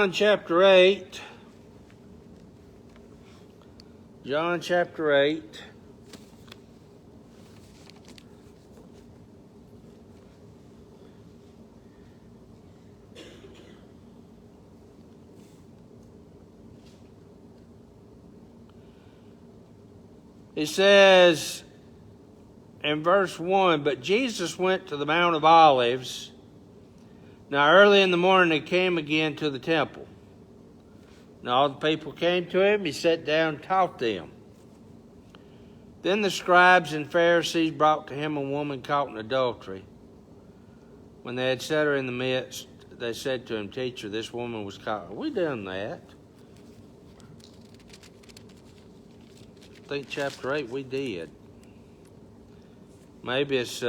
John chapter 8. John chapter 8. It says in verse 1, "But Jesus went to the Mount of Olives. Now early in the morning he came again to the temple. And all the people came to him. He sat down and taught them. Then the scribes and Pharisees brought to him a woman caught in adultery. When they had set her in the midst, they said to him, 'Teacher, this woman was caught.'" Have we done that? I think chapter 8 we did. Maybe it's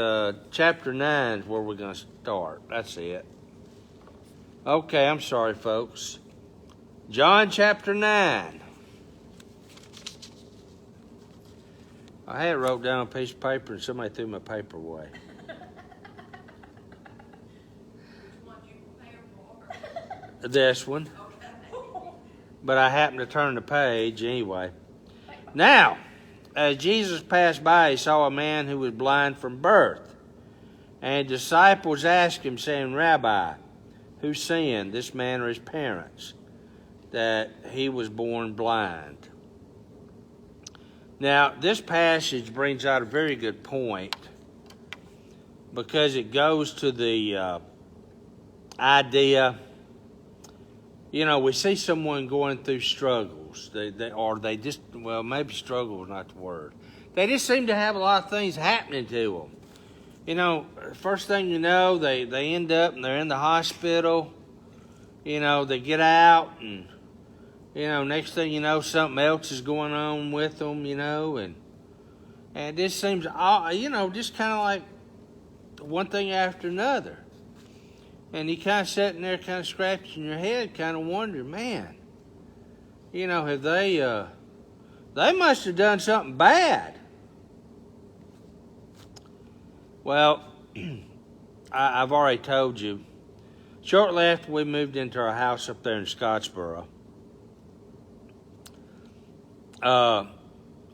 chapter 9 is where we're going to start. That's it. Okay, I'm sorry, folks. John chapter 9. I had it wrote down on a piece of paper and somebody threw my paper away. This one. But I happened to turn the page anyway. Now, as Jesus passed by, he saw a man who was blind from birth. And his disciples asked him, saying, "Rabbi, who sinned, this man or his parents, that he was born blind?" Now, this passage brings out a very good point because it goes to the idea, we see someone going through struggles. They just, maybe struggle is not the word. They just seem to have a lot of things happening to them. First thing you know, they end up and they're in the hospital. They get out and, next thing you know, something else is going on with them, and this seems, just kind of like one thing after another. And you kind of sitting there kind of scratching your head, kind of wondering, man, have they must have done something bad. Well, I've already told you, shortly after we moved into our house up there in Scottsboro,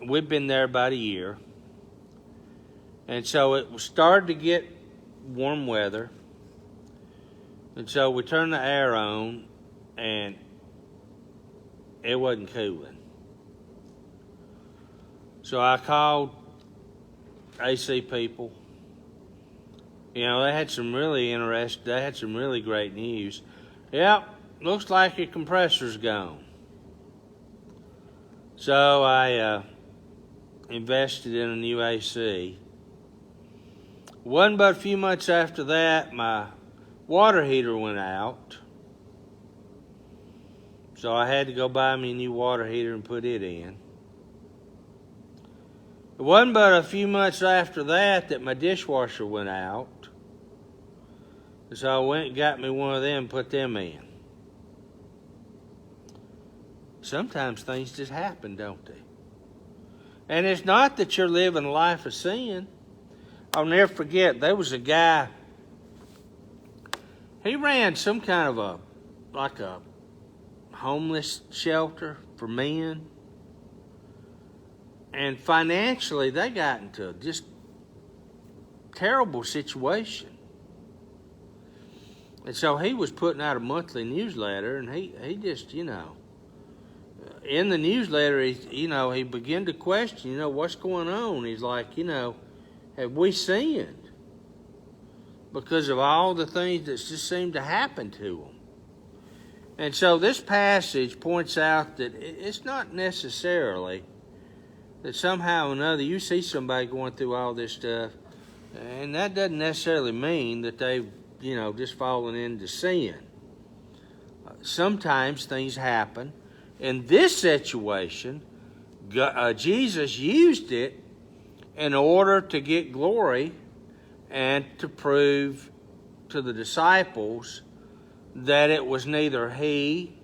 we've been there about a year. And so it started to get warm weather. And so we turned the air on, and it wasn't cooling. So I called AC people. They had some really great news. Yep, looks like your compressor's gone. So I invested in a new AC. Wasn't but a few months after that, my water heater went out. So I had to go buy me a new water heater and put it in. It wasn't but a few months after that my dishwasher went out. So I went and got me one of them and put them in. Sometimes things just happen, don't they? And it's not that you're living a life of sin. I'll never forget, there was a guy, he ran some kind of a homeless shelter for men. And financially, they got into just terrible situation. And so he was putting out a monthly newsletter, and he just, in the newsletter, he began to question, what's going on? He's like, have we sinned? Because of all the things that just seem to happen to them. And so this passage points out that it's not necessarily that somehow or another you see somebody going through all this stuff, and that doesn't necessarily mean that they've, just fallen into sin. Sometimes things happen. In this situation, Jesus used it in order to get glory and to prove to the disciples that it was neither he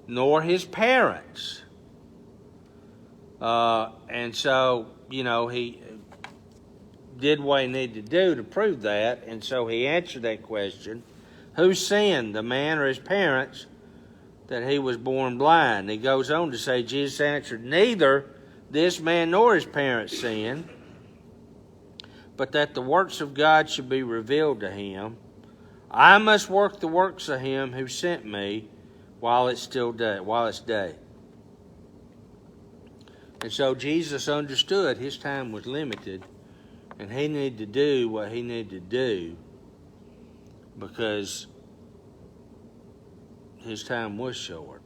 nor his parents. And so, he did what he needed to do to prove that. And so he answered that question. Who sinned, the man or his parents, that he was born blind. He goes on to say, Jesus answered, neither this man nor his parents sinned, but that the works of God should be revealed to him. I must work the works of him who sent me while it's day. And so Jesus understood his time was limited, and he needed to do what he needed to do because his time was short.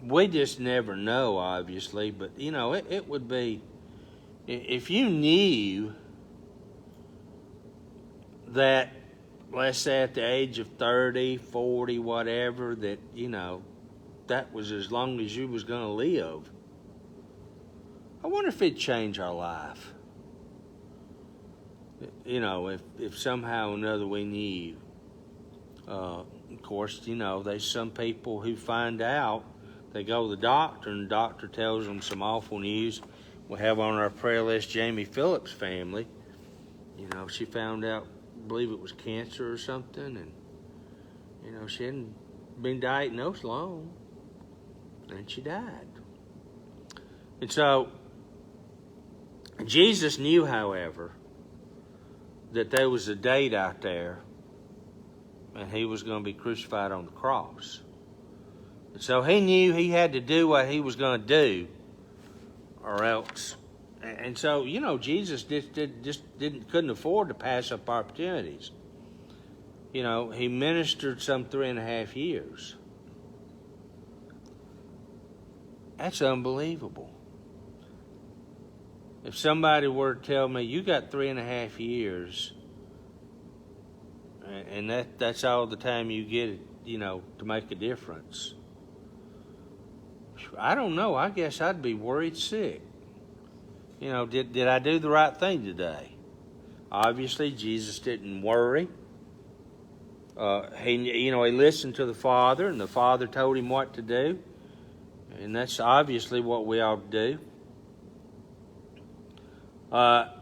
We just never know, obviously, but it would be, if you knew that, let's say at the age of 30, 40, whatever, that that was as long as you was going to live, I wonder if it'd change our life. If somehow or another we knew. Of course, there's some people who find out, they go to the doctor, and the doctor tells them some awful news. We have on our prayer list Jamie Phillips' family. She found out, I believe it was cancer or something, and she hadn't been diagnosed long, and she died. And so Jesus knew, however, that there was a date out there, and he was going to be crucified on the cross. And so he knew he had to do what he was going to do, or else. And so, Jesus couldn't afford to pass up opportunities. He ministered some 3.5 years. That's unbelievable. If somebody were to tell me, you got 3.5 years, and that's all the time you get, to make a difference, I don't know. I guess I'd be worried sick. Did I do the right thing today? Obviously, Jesus didn't worry. He listened to the Father, and the Father told him what to do, and that's obviously what we ought to do.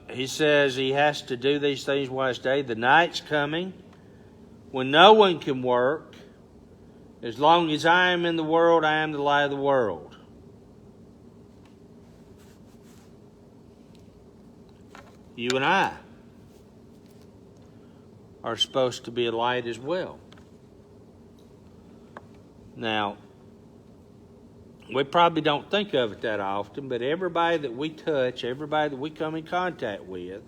He says he has to do these things while it's day. The night's coming when no one can work. As long as I am in the world, I am the light of the world. You and I are supposed to be a light as well. Now, we probably don't think of it that often, but everybody that we touch, everybody that we come in contact with,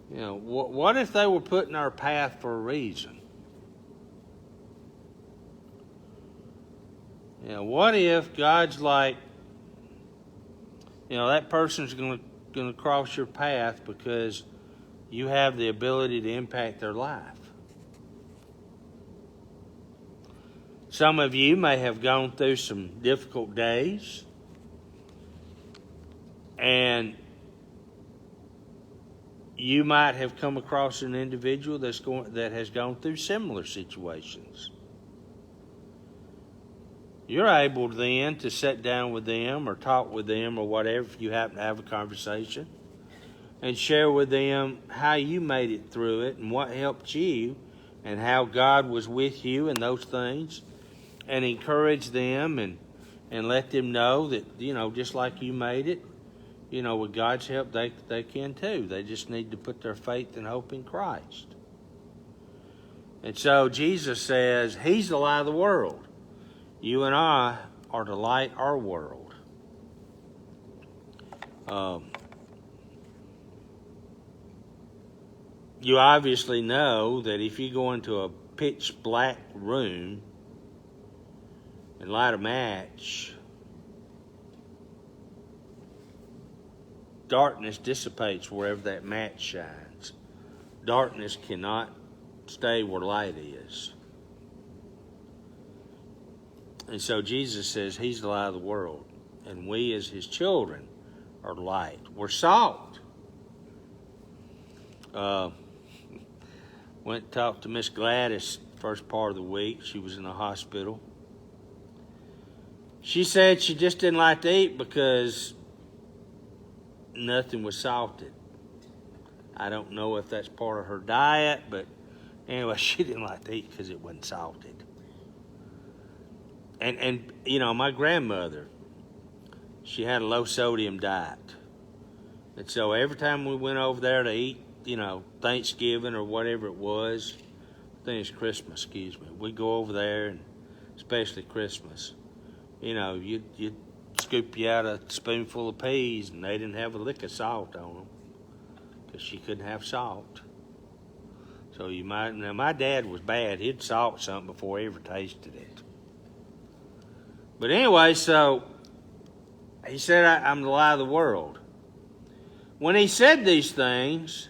what if they were put in our path for a reason? What if God's like, that person's going to cross your path because you have the ability to impact their life? Some of you may have gone through some difficult days, and you might have come across an individual that has gone through similar situations. You're able then to sit down with them or talk with them or whatever, if you happen to have a conversation, and share with them how you made it through it and what helped you and how God was with you and those things, and encourage them and let them know that, just like you made it, with God's help, they can too. They just need to put their faith and hope in Christ. And so Jesus says he's the light of the world. You and I are to light our world. You obviously know that if you go into a pitch black room and light a match, darkness dissipates wherever that match shines. Darkness cannot stay where light is. And so Jesus says he's the light of the world. And we as his children are light. We're salt. Went and talked to Miss Gladys first part of the week. She was in the hospital. She said she just didn't like to eat because nothing was salted. I don't know if that's part of her diet, but Anyway, she didn't like to eat because it wasn't salted. And you know, my grandmother, she had a low sodium diet. And so every time we went over there to eat, you know, Thanksgiving or whatever it was, I think it's Christmas, excuse me, we'd go over there, and especially Christmas, you know, you'd scoop you out a spoonful of peas, and they didn't have a lick of salt on them because she couldn't have salt. So now my dad was bad. He'd salt something before he ever tasted it. But anyway, so he said, I'm the light of the world. When he said these things,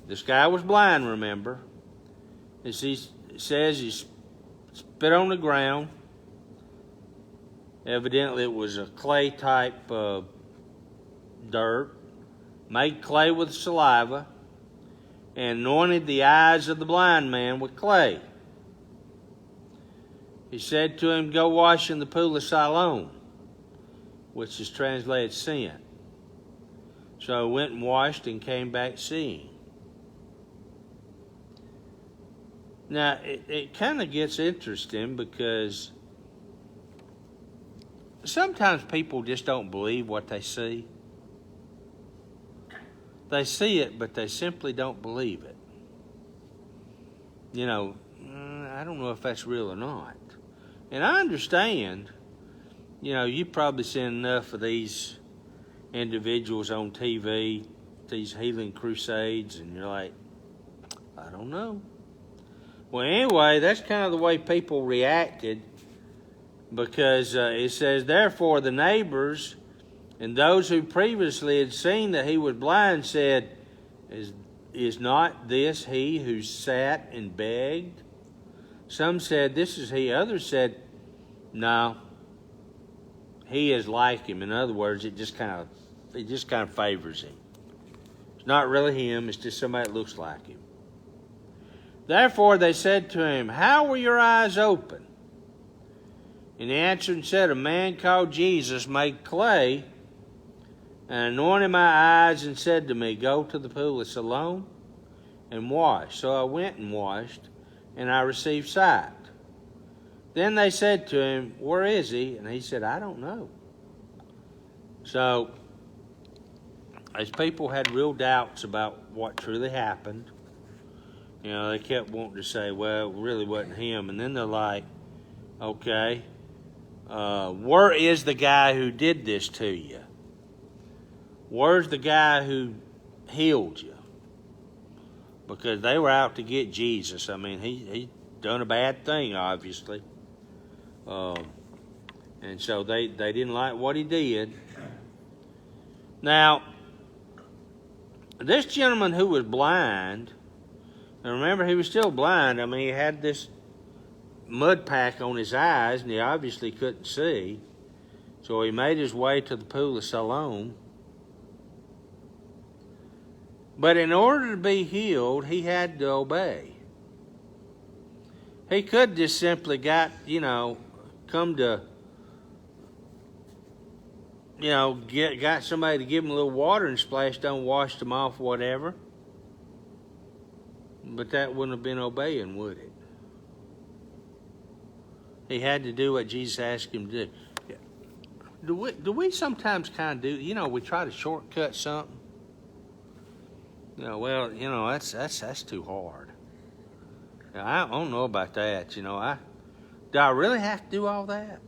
this guy was blind, remember? As he says, he spit on the ground. Evidently, it was a clay type of dirt, made clay with saliva, and anointed the eyes of the blind man with clay. He said to him, go wash in the pool of Siloam, which is translated sent. So he went and washed and came back seeing. Now, it kind of gets interesting because sometimes people just don't believe what they see. They see it, but they simply don't believe it. You know, I don't know if that's real or not. And I understand, you know, you've probably seen enough of these individuals on TV, these healing crusades, and you're like, I don't know. Well, anyway, that's kind of the way people reacted, because it says, therefore the neighbors and those who previously had seen that he was blind said, is not this he who sat and begged? Some said, this is he. Others said, no, he is like him. In other words, it just kind of favors him. It's not really him. It's just somebody that looks like him. Therefore they said to him, how were your eyes open? And he answered and said, a man called Jesus made clay and anointed my eyes and said to me, go to the pool of Siloam and wash. So I went and washed, and I received sight. Then they said to him, where is he? And he said, I don't know. So, as people had real doubts about what truly happened, you know, they kept wanting to say, well, it really wasn't him. And then they're like, okay, where is the guy who did this to you? Where's the guy who healed you? Because they were out to get Jesus. I mean, he done a bad thing, obviously. And so they didn't like what he did. Now, this gentleman who was blind, and remember, he was still blind. I mean, he had this mud pack on his eyes, and he obviously couldn't see. So he made his way to the pool of Siloam. But in order to be healed, he had to obey. He could just simply got somebody to give him a little water and splashed on, washed him off, whatever. But that wouldn't have been obeying, would it? He had to do what Jesus asked him to do. Do we sometimes kind of do, we try to shortcut something? That's too hard. I don't know about that. Do I really have to do all that?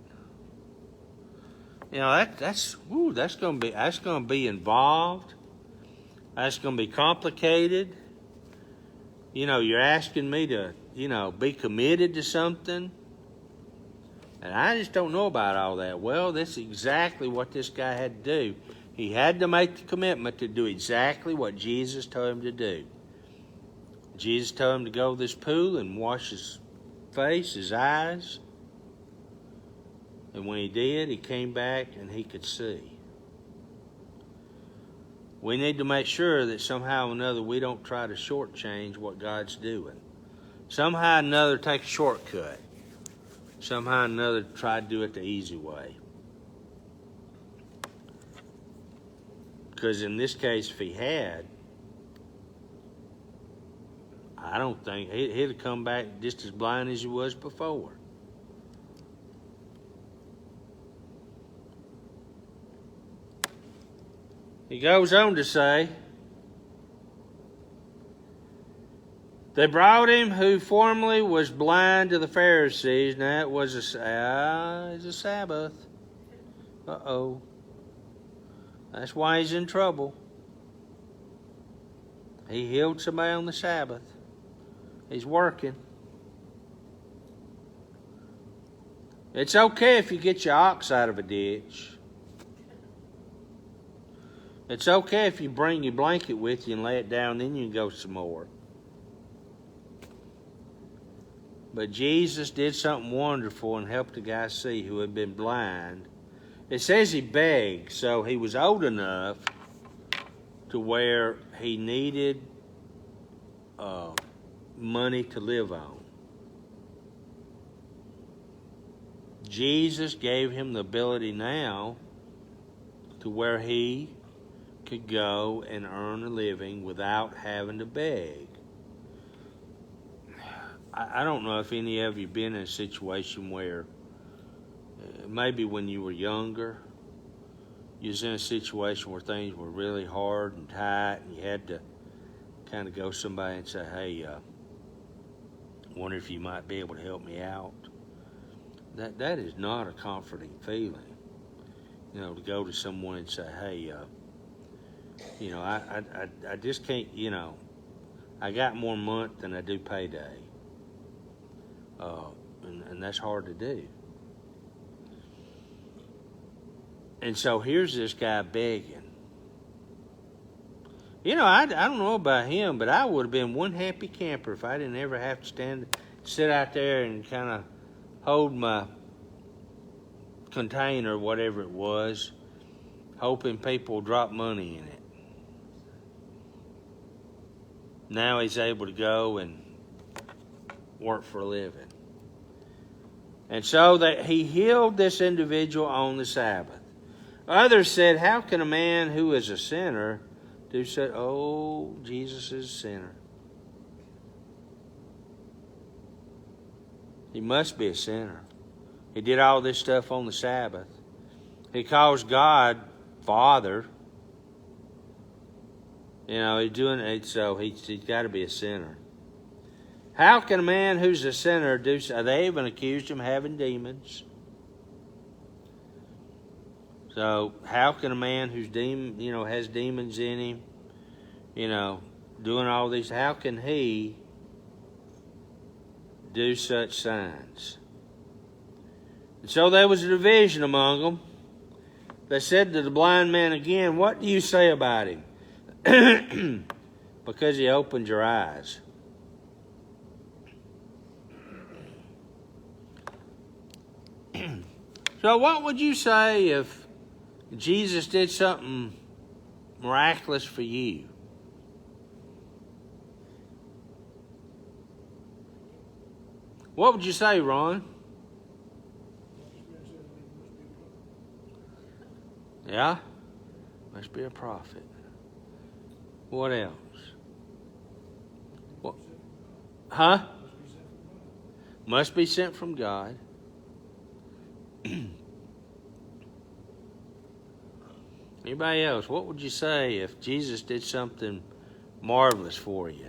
That's going to be involved. That's going to be complicated. You're asking me to, be committed to something. And I just don't know about all that. Well, that's exactly what this guy had to do. He had to make the commitment to do exactly what Jesus told him to do. Jesus told him to go to this pool and wash his face, his eyes. And when he did, he came back and he could see. We need to make sure that somehow or another we don't try to shortchange what God's doing. Somehow or another take a shortcut. Somehow or another try to do it the easy way. Because in this case, if he had, I don't think he'd have come back just as blind as he was before. He goes on to say, they brought him who formerly was blind to the Pharisees. Now it was a Sabbath. Uh-oh. That's why he's in trouble. He healed somebody on the Sabbath. He's working. It's okay if you get your ox out of a ditch. It's okay if you bring your blanket with you and lay it down, then you can go some more. But Jesus did something wonderful and helped a guy see who had been blind. It says he begged, so he was old enough to where he needed money to live on. Jesus gave him the ability now to where he could go and earn a living without having to beg. I don't know if any of you been in a situation where maybe when you were younger, you was in a situation where things were really hard and tight and you had to kind of go to somebody and say, hey, wonder if you might be able to help me out. That is not a comforting feeling, to go to someone and say, hey, I just can't, I got more month than I do payday. And that's hard to do. And so here's this guy begging. I don't know about him, but I would have been one happy camper if I didn't ever have to sit out there and kind of hold my container, whatever it was, hoping people would drop money in it. Now he's able to go and work for a living. And so that he healed this individual on the Sabbath. Others said, how can a man who is a sinner do so? Oh, Jesus is a sinner. He must be a sinner. He did all this stuff on the Sabbath. He calls God Father. He's doing it, so he's got to be a sinner. How can a man who's a sinner do so? They even accused him of having demons. So how can a man who's has demons in him, doing all these, how can he do such signs? And so there was a division among them. They said to the blind man again, what do you say about him? Because he opened your eyes. So what would you say if Jesus did something miraculous for you? What would you say, Ron? Yeah? Must be a prophet. What else? What? Huh? Must be sent from God. Anybody else? What would you say if Jesus did something marvelous for you?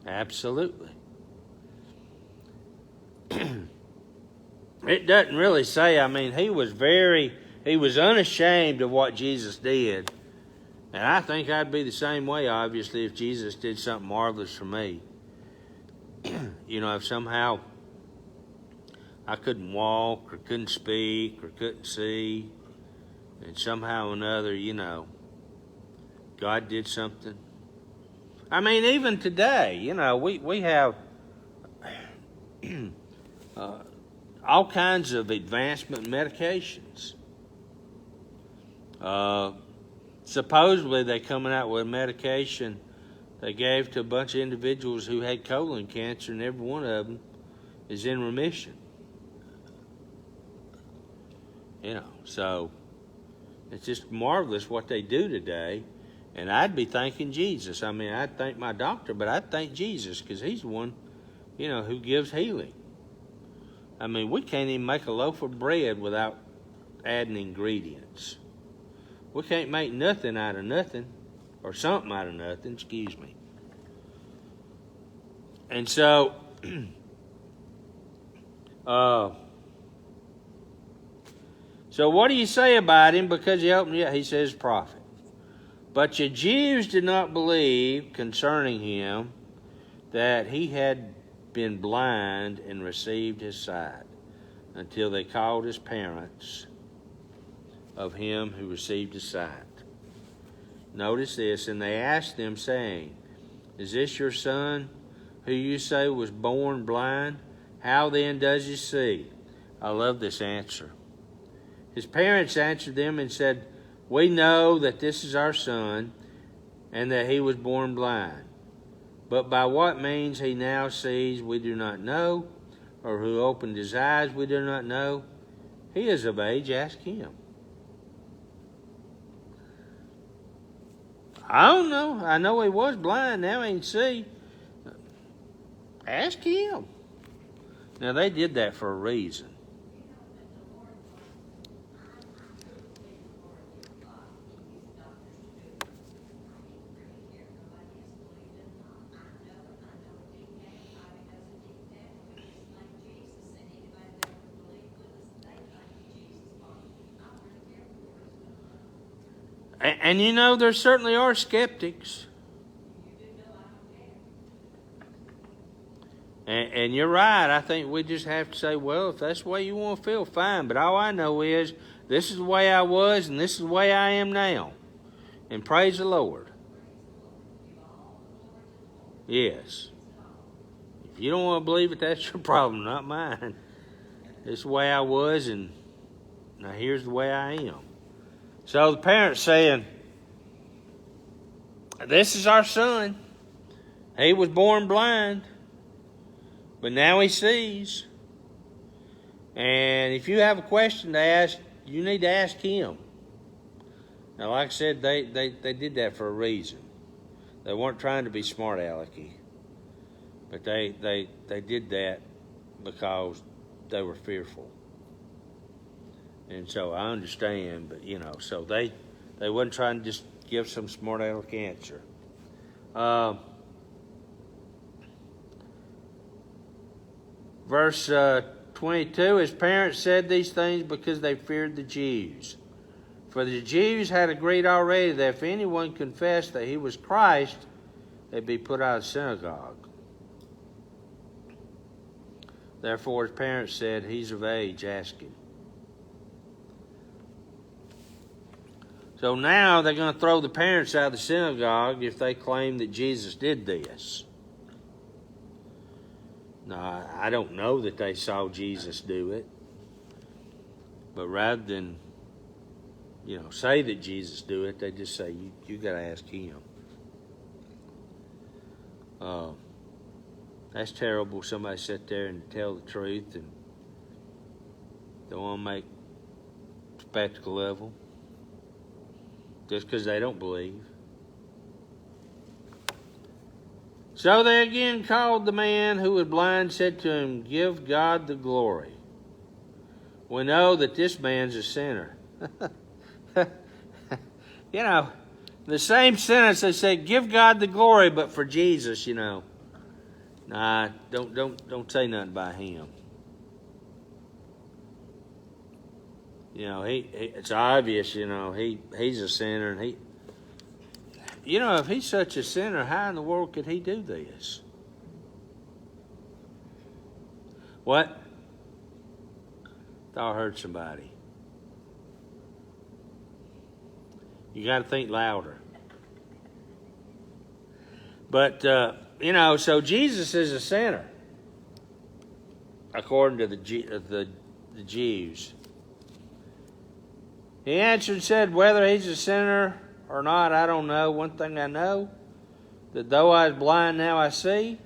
Absolutely. It doesn't really say, he was unashamed of what Jesus did. And I think I'd be the same way, obviously, if Jesus did something marvelous for me. If somehow I couldn't walk or couldn't speak or couldn't see, and somehow or another, God did something. Even today, we have all kinds of advancement medications. Supposedly they're coming out with a medication they gave to a bunch of individuals who had colon cancer, and every one of them is in remission. So it's just marvelous what they do today. And I'd be thanking Jesus. I mean, I'd thank my doctor, but I'd thank Jesus because he's the one, who gives healing. I mean, we can't even make a loaf of bread without adding ingredients. We can't make nothing out of nothing, or something out of nothing, excuse me. And so, so what do you say about him? Because he helped me, he says prophet. But your Jews did not believe concerning him that he had been blind and received his sight, until they called his parents of him who received his sight. Notice this, and they asked them, saying, is this your son, who you say was born blind? How then does he see? I love this answer. His parents answered them and said, we know that this is our son, and that he was born blind. But by what means he now sees, we do not know, or who opened his eyes, we do not know. He is of age, ask him. I don't know. I know he was blind, now he can see. Ask him. Now, they did that for a reason. And there certainly are skeptics. And you're right. I think we just have to say, well, if that's the way you want to feel, fine. But all I know is this is the way I was and this is the way I am now. And praise the Lord. Yes. If you don't want to believe it, that's your problem, not mine. This is the way I was, and now here's the way I am. So the parents saying, this is our son. He was born blind, but now he sees. And if you have a question to ask, you need to ask him. Now, like I said, they did that for a reason. They weren't trying to be smart alecky, but they did that because they were fearful. And so I understand, but so they wasn't trying to just give some smart aleck answer. Verse 22, his parents said these things because they feared the Jews. For the Jews had agreed already that if anyone confessed that he was Christ, they'd be put out of the synagogue. Therefore his parents said, he's of age, ask him. So now they're going to throw the parents out of the synagogue if they claim that Jesus did this. Now, I don't know that they saw Jesus do it. But rather than, say that Jesus do it, they just say, you got to ask him. That's terrible. Somebody sit there and tell the truth and don't want to make spectacle of them. Just because they don't believe. So they again called the man who was blind, said to him, give God the glory. We know that this man's a sinner. The same sentence they said, give God the glory, but for Jesus, nah, don't say nothing about him. It's obvious, he's a sinner, and if he's such a sinner, how in the world could he do this? What? Thought I heard somebody. You got to think louder. But, so Jesus is a sinner, according to the Jews. He answered and said, whether he's a sinner or not, I don't know. One thing I know, that though I was blind, now I see.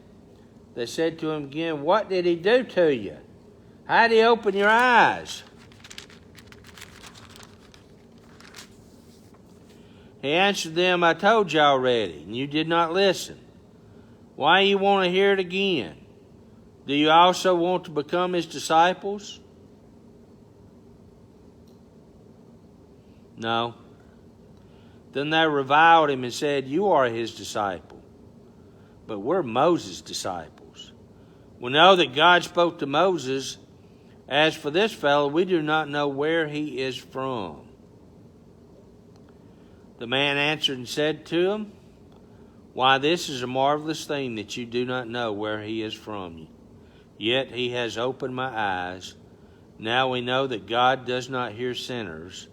They said to him again, what did he do to you? How did he open your eyes? He answered them, I told you already, and you did not listen. Why you want to hear it again? Do you also want to become his disciples? No. Then they reviled him and said, you are his disciple, but we're Moses' disciples. We know that God spoke to Moses. As for this fellow, we do not know where he is from. The man answered and said to him, why, this is a marvelous thing that you do not know where he is from. Yet he has opened my eyes. Now we know that God does not hear sinners.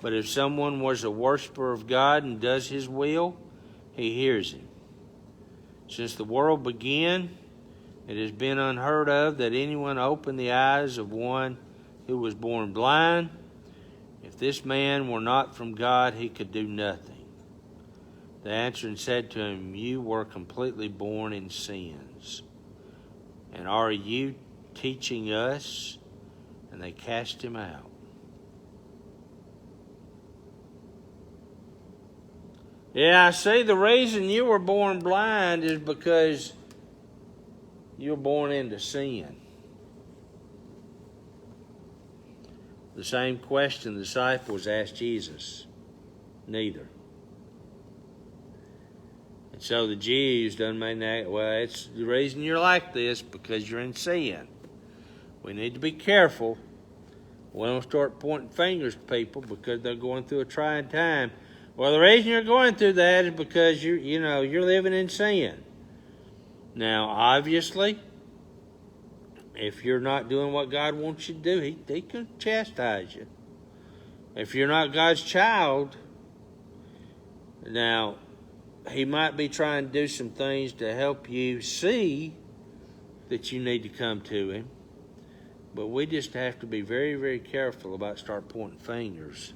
But if someone was a worshiper of God and does his will, he hears him. Since the world began, it has been unheard of that anyone opened the eyes of one who was born blind. If this man were not from God, he could do nothing. They answered and said to him, you were completely born in sins. And are you teaching us? And they cast him out. Yeah, I see the reason you were born blind is because you were born into sin. The same question the disciples asked Jesus. Neither. And so the Jews done made that, well, it's the reason you're like this because you're in sin. We need to be careful. We don't start pointing fingers to people because they're going through a trying time. Well, the reason you're going through that is because you're living in sin. Now, obviously, if you're not doing what God wants you to do, he can chastise you. If you're not God's child, now, he might be trying to do some things to help you see that you need to come to him. But we just have to be very, very careful about start pointing fingers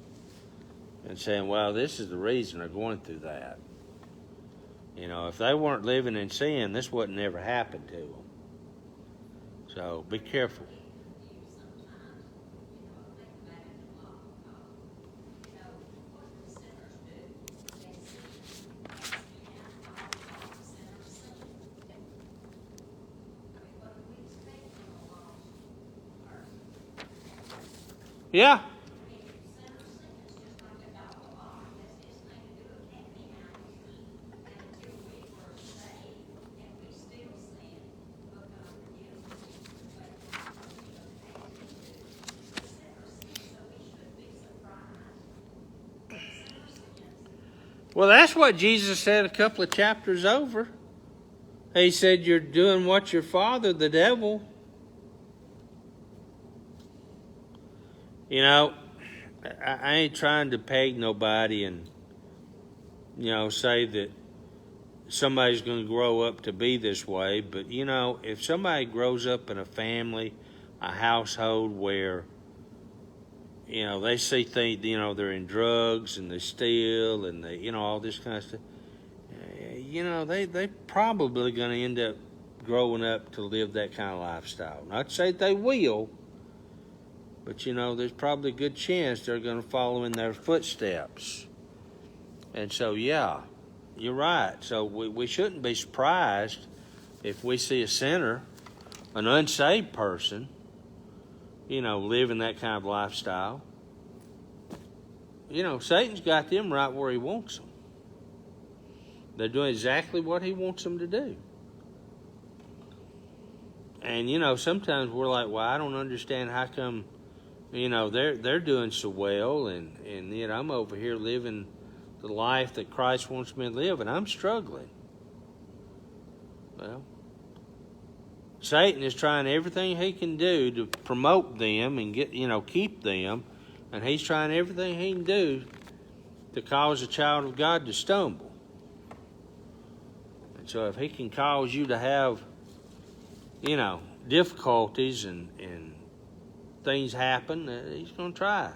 and saying, well, this is the reason they're going through that. If they weren't living in sin, this wouldn't ever happen to them. So be careful. Yeah. Well, that's what Jesus said a couple of chapters over. He said, you're doing what your father, the devil. I ain't trying to peg nobody and, say that somebody's going to grow up to be this way. But, if somebody grows up in a family, a household where, they see things, they're in drugs and they steal and they, all this kind of stuff, they probably going to end up growing up to live that kind of lifestyle. Not to say they will, but, there's probably a good chance they're going to follow in their footsteps. And so, yeah, you're right. So we shouldn't be surprised if we see a sinner, an unsaved person, living that kind of lifestyle. Satan's got them right where he wants them. They're doing exactly what he wants them to do. And, sometimes we're like, well, I don't understand how come, they're doing so well and yet I'm over here living the life that Christ wants me to live and I'm struggling. Well, Satan is trying everything he can do to promote them and keep them. And he's trying everything he can do to cause a child of God to stumble. And so if he can cause you to have, difficulties and things happen, he's going to try.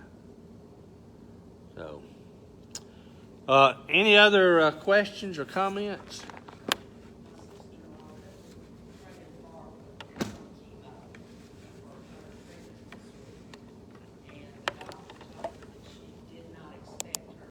So, any other questions or comments?